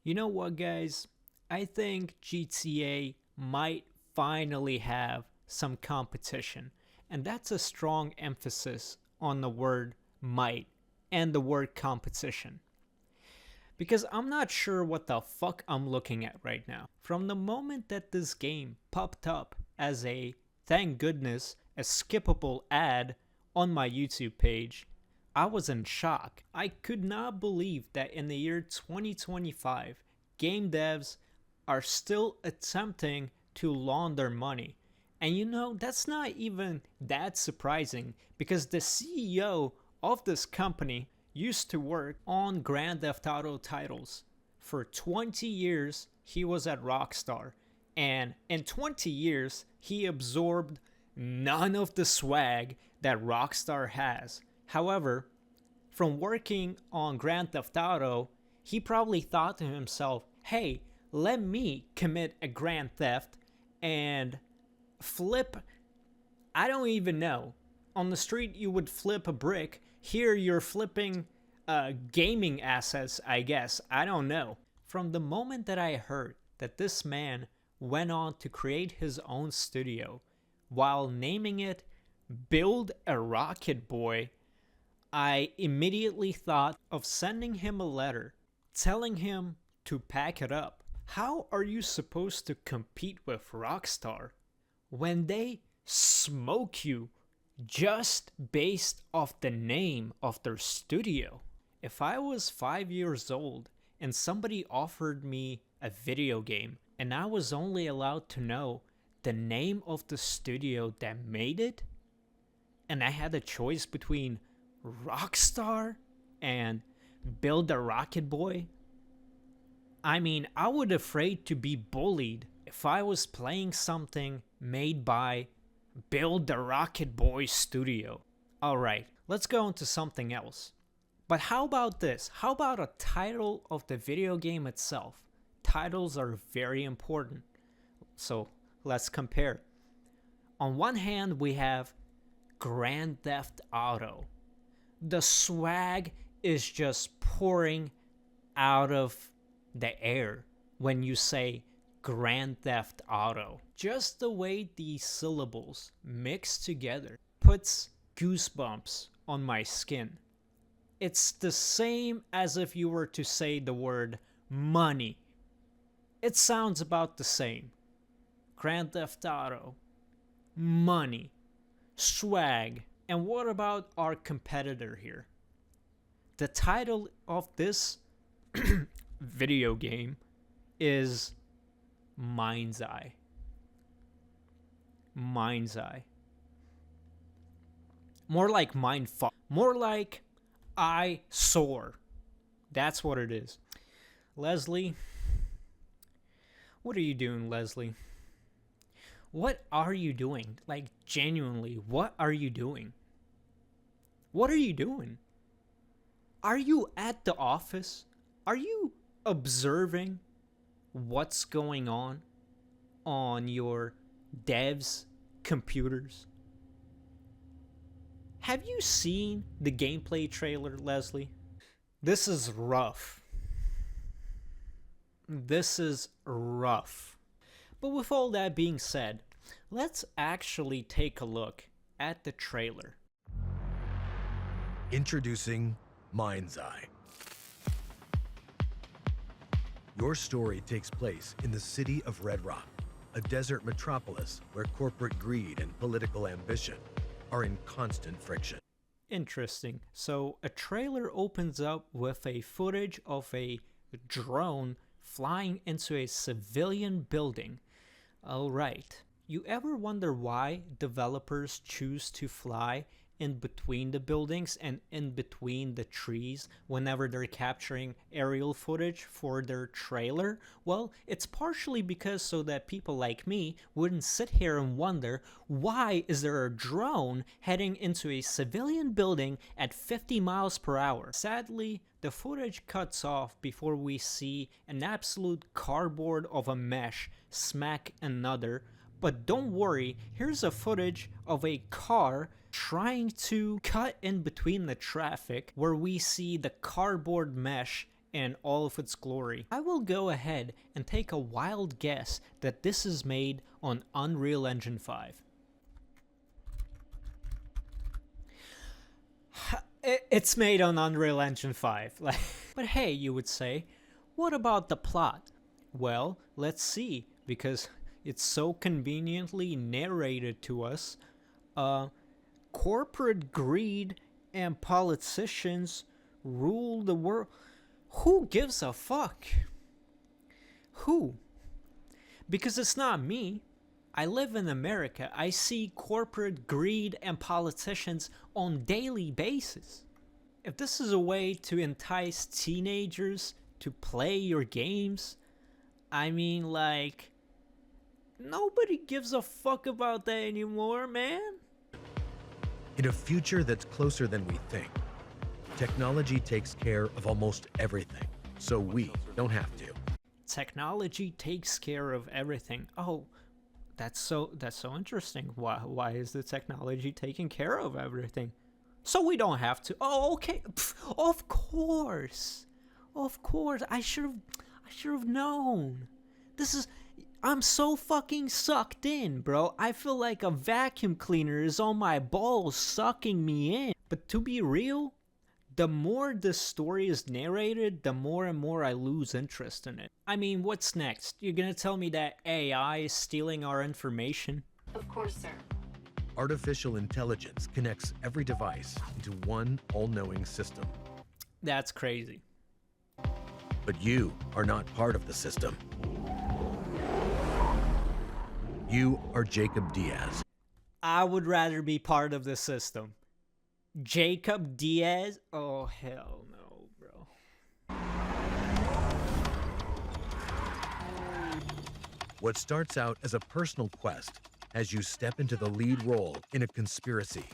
You know what, guys? I think GTA might finally have some competition, and that's a strong emphasis on the word might and the word competition. Because I'm not sure what the fuck I'm looking at right now. From the moment that this game popped up as a, thank goodness, a skippable ad on my YouTube page, I was in shock. I could not believe that in the year 2025, game devs are still attempting to launder money. And you know, that's not even that surprising because the CEO of this company used to work on Grand Theft Auto titles. For 20 years, he was at Rockstar. And in 20 years, he absorbed none of the swag that Rockstar has. However, from working on Grand Theft Auto, he probably thought to himself, hey, let me commit a grand theft and flip, I don't even know. On the street, you would flip a brick. Here, you're flipping gaming assets, I guess. I don't know. From the moment that I heard that this man went on to create his own studio while naming it Build a Rocket Boy, I immediately thought of sending him a letter telling him to pack it up. How are you supposed to compete with Rockstar when they smoke you just based off the name of their studio? If I was 5 years old and somebody offered me a video game and I was only allowed to know the name of the studio that made it, and I had a choice between Rockstar and Build a Rocket Boy, I mean, I would afraid to be bullied if I was playing something made by Build a Rocket Boy Studio. Alright, let's go into something else. But how about this? How about a title of the video game itself? Titles are very important. So let's compare. On one hand, we have Grand Theft Auto. The swag is just pouring out of the air when you say Grand Theft Auto. Just the way these syllables mix together puts goosebumps on my skin. It's the same as if you were to say the word money. It sounds about the same. Grand Theft Auto, money, swag. And what about our competitor here? The title of this video game is MindsEye. MindsEye. More like mindfuck. More like I soar. That's what it is. Leslie, what are you doing, Leslie? What are you doing? Like, genuinely, what are you doing? What are you doing? Are you at the office? Are you observing what's going on your devs' computers? Have you seen the gameplay trailer, Leslie? This is rough. This is rough. But with all that being said, let's actually take a look at the trailer. Introducing MindsEye. Your story takes place in the city of Red Rock, a desert metropolis where corporate greed and political ambition are in constant friction. Interesting. So a trailer opens up with a footage of a drone flying into a civilian building. Alright. You ever wonder why developers choose to fly in between the buildings and in between the trees whenever they're capturing aerial footage for their trailer? Well, it's partially because so that people like me wouldn't sit here and wonder, why is there a drone heading into a civilian building at 50 miles per hour? Sadly, the footage cuts off before we see an absolute cardboard of a mesh smack another. But don't worry, here's a footage of a car trying to cut in between the traffic where we see the cardboard mesh in all of its glory. I will go ahead and take a wild guess that this is made on Unreal Engine 5. It's made on Unreal Engine 5. But hey, you would say, what about the plot? Well, let's see, because it's so conveniently narrated to us. Corporate greed and politicians rule the world. Who gives a fuck? Who? Because it's not me. I live in America. I see corporate greed and politicians on daily basis. If this is a way to entice teenagers to play your games, I mean, like, nobody gives a fuck about that anymore, man. In a future that's closer than we think, technology takes care of almost everything, so we don't have to. Technology takes care of everything. Oh, that's so interesting. Why is the technology taking care of everything? So we don't have to. Oh, okay. Pff, of course. I should have known. I'm so fucking sucked in, bro. I feel like a vacuum cleaner is on my balls sucking me in. But to be real, the more this story is narrated, the more and more I lose interest in it. I mean, what's next? You're gonna tell me that AI is stealing our information? Of course, sir. Artificial intelligence connects every device into one all-knowing system. That's crazy. But you are not part of the system. You are Jacob Diaz. I would rather be part of the system. Jacob Diaz? Oh, hell no, bro. What starts out as a personal quest as you step into the lead role in a conspiracy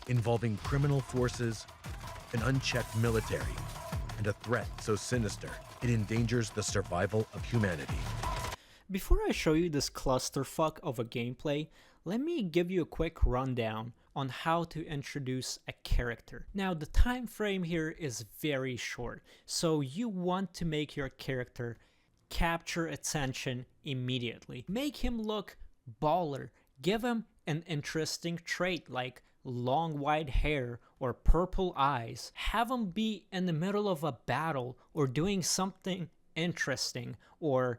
involving criminal forces, an unchecked military, and a threat so sinister it endangers the survival of humanity. Before I show you this clusterfuck of a gameplay, let me give you a quick rundown on how to introduce a character. Now, the time frame here is very short, so you want to make your character capture attention immediately. Make him look baller. Give him an interesting trait like long white hair or purple eyes. Have him be in the middle of a battle or doing something interesting or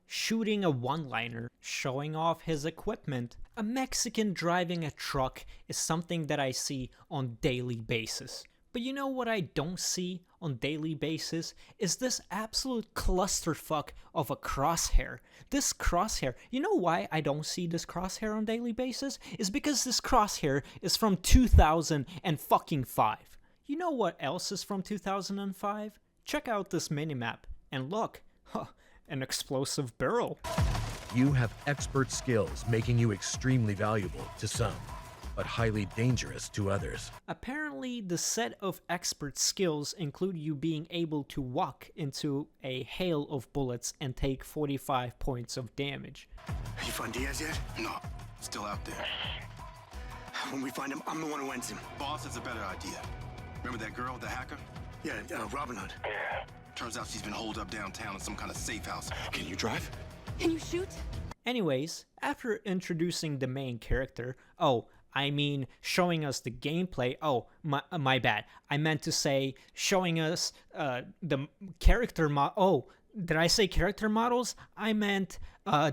shooting a one-liner, showing off his equipment. A Mexican driving a truck is something that I see on daily basis. But you know what I don't see on daily basis is this absolute clusterfuck of a crosshair. This crosshair, you know why I don't see this crosshair on daily basis? Is because this crosshair is from 2005. You know what else is from 2005? Check out this minimap and look, an explosive barrel. You have expert skills making you extremely valuable to some, but highly dangerous to others. Apparently, the set of expert skills include you being able to walk into a hail of bullets and take 45 points of damage. You find Diaz yet? No, still out there. When we find him, I'm the one who ends him. Boss has a better idea. Remember that girl, the hacker? Yeah, Robin Hood. Turns out she's been holed up downtown in some kind of safe house. Can you drive? Can you shoot? Anyways, after introducing the main character, showing us the gameplay. Oh, my bad. I meant to say showing us the character did I say character models? I meant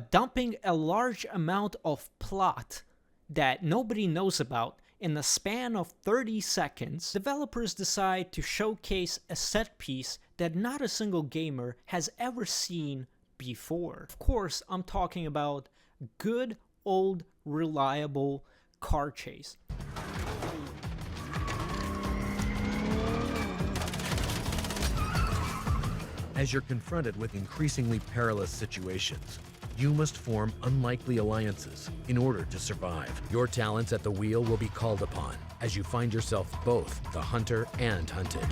dumping a large amount of plot that nobody knows about in the span of 30 seconds. Developers decide to showcase a set piece that not a single gamer has ever seen before. Of course, I'm talking about good, old, reliable car chase. As you're confronted with increasingly perilous situations, you must form unlikely alliances in order to survive. Your talents at the wheel will be called upon as you find yourself both the hunter and hunted.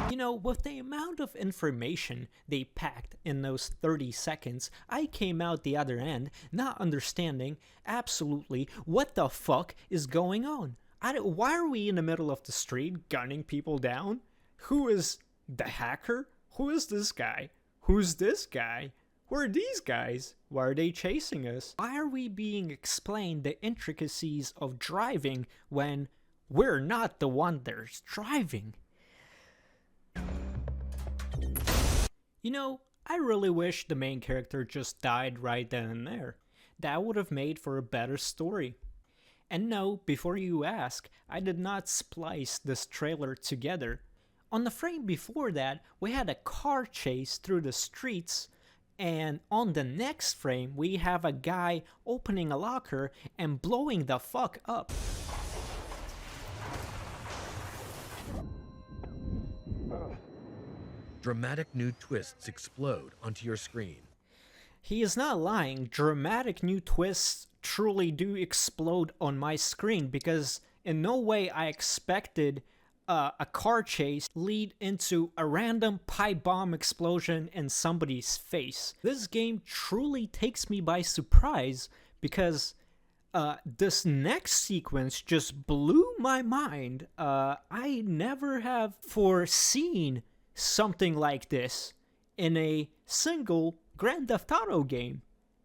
You know, with the amount of information they packed in those 30 seconds, I came out the other end not understanding absolutely what the fuck is going on. Why are we in the middle of the street gunning people down? Who is the hacker? Who is this guy? Who's this guy? Who are these guys? Why are they chasing us? Why are we being explained the intricacies of driving when we're not the one that's driving? You know, I really wish the main character just died right then and there. That would have made for a better story. And no, before you ask, I did not splice this trailer together. On the frame before that, we had a car chase through the streets, and on the next frame, we have a guy opening a locker and blowing the fuck up. Dramatic new twists explode onto your screen. He is not lying. Dramatic new twists truly do explode on my screen, because in no way I expected a car chase lead into a random pipe bomb explosion in somebody's face. This game truly takes me by surprise, because this next sequence just blew my mind. I never have foreseen something like this in a single Grand Theft Auto game.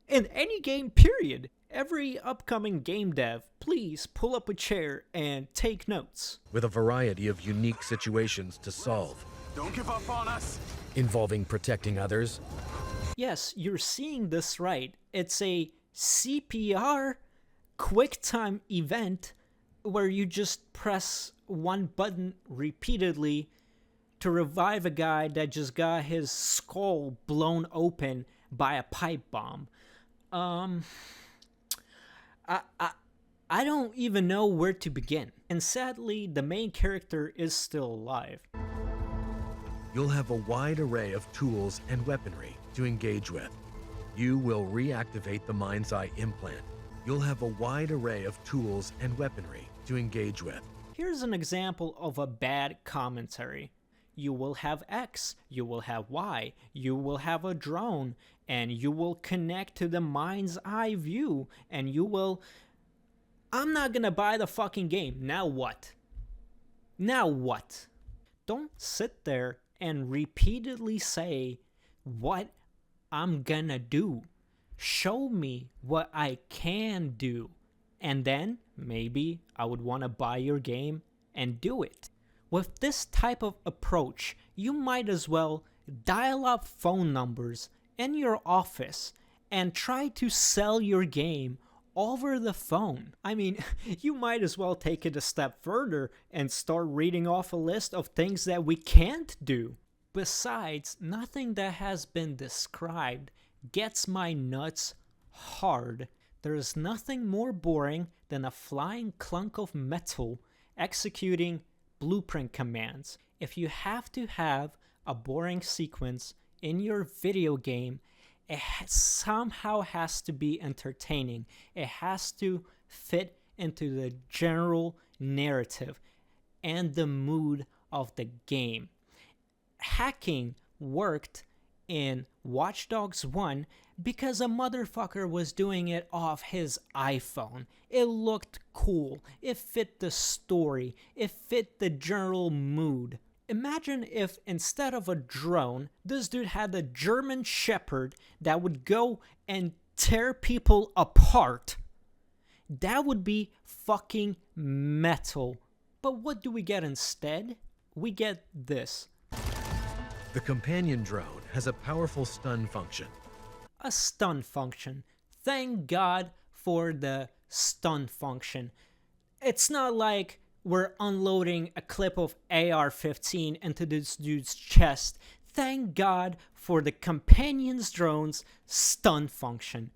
In any game, period. Every upcoming game dev, please pull up a chair and take notes. With a variety of unique situations to solve, Don't give up on us. involving protecting others, Yes, you're seeing this right. It's a CPR QuickTime event where you just press one button repeatedly to revive a guy that just got his skull blown open by a pipe bomb. I don't even know where to begin. And sadly, the main character is still alive. you'll have a wide array of tools and weaponry to engage with. You will reactivate the MindsEye implant. You'll have a wide array of tools and weaponry to engage with. Here's an example of a bad commentary. You will have X, you will have Y, you will have a drone, and you will connect to the MindsEye view, and you will... I'm not gonna buy the fucking game. Now what? Now what? Don't sit there and repeatedly say what I'm gonna do. Show me what I can do. And then maybe I would want to buy your game and do it. With this type of approach, you might as well dial up phone numbers in your office and try to sell your game over the phone. I mean, you might as well take it a step further and start reading off a list of things that we can't do. Besides, nothing that has been described gets my nuts hard. There is nothing more boring than a flying clunk of metal executing blueprint commands. If you have to have a boring sequence in your video game, it somehow has to be entertaining. It has to fit into the general narrative and the mood of the game. Hacking worked in Watch Dogs 1 because a motherfucker was doing it off his iPhone. It looked cool. It fit the story. It fit the general mood. Imagine if instead of a drone, this dude had a German Shepherd that would go and tear people apart. That would be fucking metal. But what do we get instead? We get this. The companion drone has a powerful stun function. A stun function. Thank God for the stun function. It's not like we're unloading a clip of AR-15 into this dude's chest. Thank God for the companion's drone's stun function.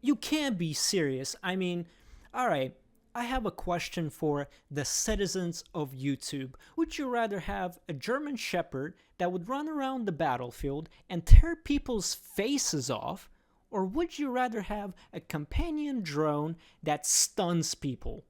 You can't be serious. I mean, alright, I have a question for the citizens of YouTube. Would you rather have a German Shepherd that would run around the battlefield and tear people's faces off, or would you rather have a companion drone that stuns people?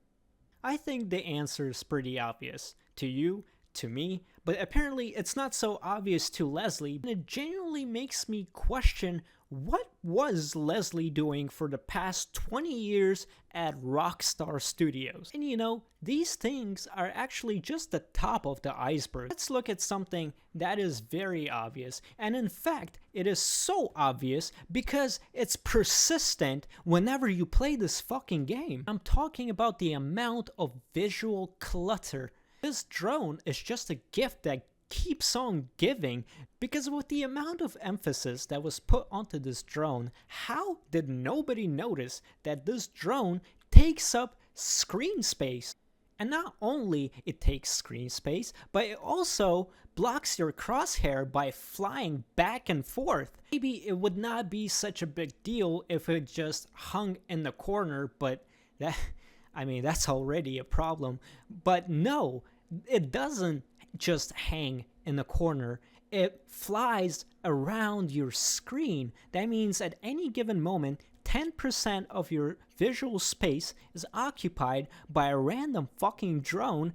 I think the answer is pretty obvious to you, to me, but apparently it's not so obvious to Leslie, and it genuinely makes me question what was Leslie doing for the past 20 years at Rockstar Studios. And you know, these things are actually just the top of the iceberg. Let's look at something that is very obvious, and in fact, it is so obvious because it's persistent whenever you play this fucking game. I'm talking about the amount of visual clutter. This drone is just a gift that keeps on giving, because with the amount of emphasis that was put onto this drone, how did nobody notice that this drone takes up screen space? And not only it takes screen space, but it also blocks your crosshair by flying back and forth. Maybe it would not be such a big deal if it just hung in the corner, but that's already a problem. But no, it doesn't just hang in the corner. It flies around your screen. That means at any given moment, 10% of your visual space is occupied by a random fucking drone.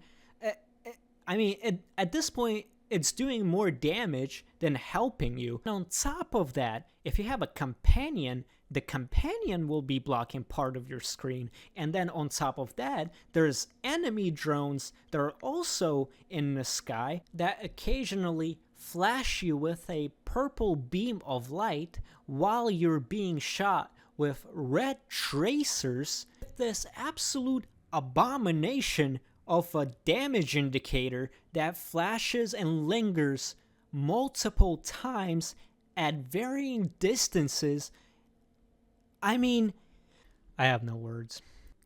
At this point, it's doing more damage than helping you. And on top of that, if you have a companion, the companion will be blocking part of your screen. And then on top of that, there's enemy drones that are also in the sky that occasionally flash you with a purple beam of light while you're being shot with red tracers. This absolute abomination of a damage indicator that flashes and lingers multiple times at varying distances. I have no words.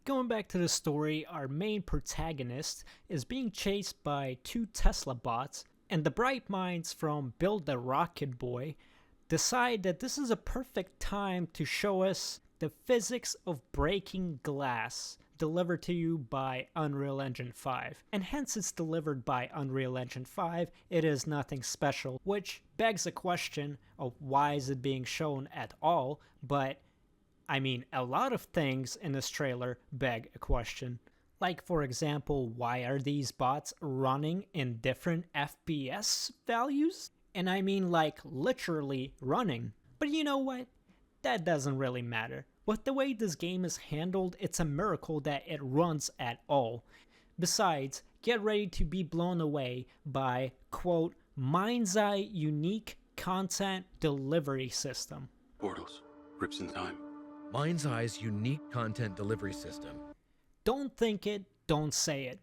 Going back to the story, our main protagonist is being chased by 2 Tesla bots, and the bright minds from Build the Rocket Boy decide that this is a perfect time to show us the physics of breaking glass, delivered to you by Unreal Engine 5. And hence it's delivered by Unreal Engine 5, it is nothing special, which begs the question of why is it being shown at all, but a lot of things in this trailer beg a question. Like, for example, why are these bots running in different FPS values? And like literally running. But you know what? That doesn't really matter. With the way this game is handled, it's a miracle that it runs at all. Besides, get ready to be blown away by, quote, MindsEye unique content delivery system. Portals. Rips in time. MindsEye's unique content delivery system. Don't think it, don't say it.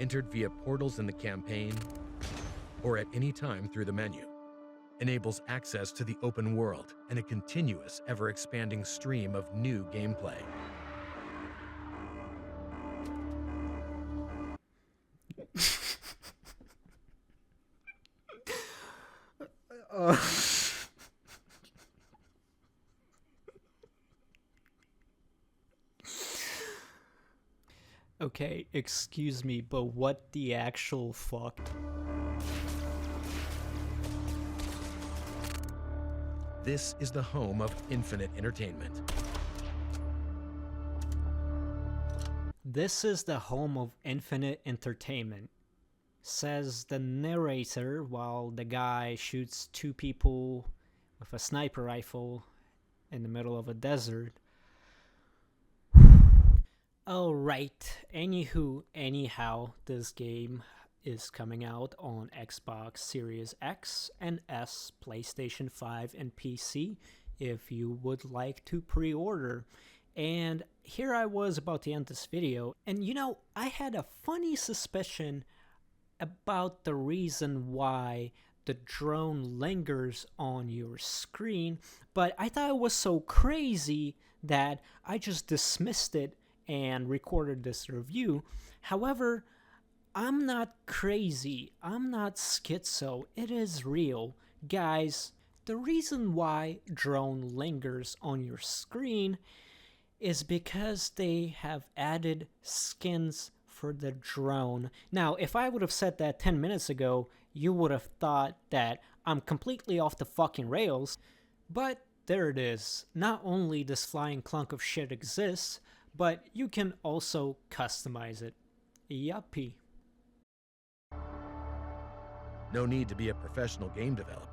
Entered via portals in the campaign or at any time through the menu. Enables access to the open world and a continuous, ever-expanding stream of new gameplay. Okay, excuse me, but what the actual fuck? This is the home of infinite entertainment. This is the home of infinite entertainment, says the narrator while the guy shoots 2 people with a sniper rifle in the middle of a desert. Alright, anyhow, this game is coming out on Xbox Series X and S, PlayStation 5, and PC if you would like to pre-order. And here I was about to end this video, and I had a funny suspicion about the reason why the drone lingers on your screen, but I thought it was so crazy that I just dismissed it and recorded this review. However, I'm not crazy, I'm not schizo, it is real. Guys, the reason why drone lingers on your screen is because they have added skins for the drone. Now, if I would have said that 10 minutes ago, you would have thought that I'm completely off the fucking rails. But there it is. Not only does flying clunk of shit exist, but you can also customize it. Yuppie. No need to be a professional game developer.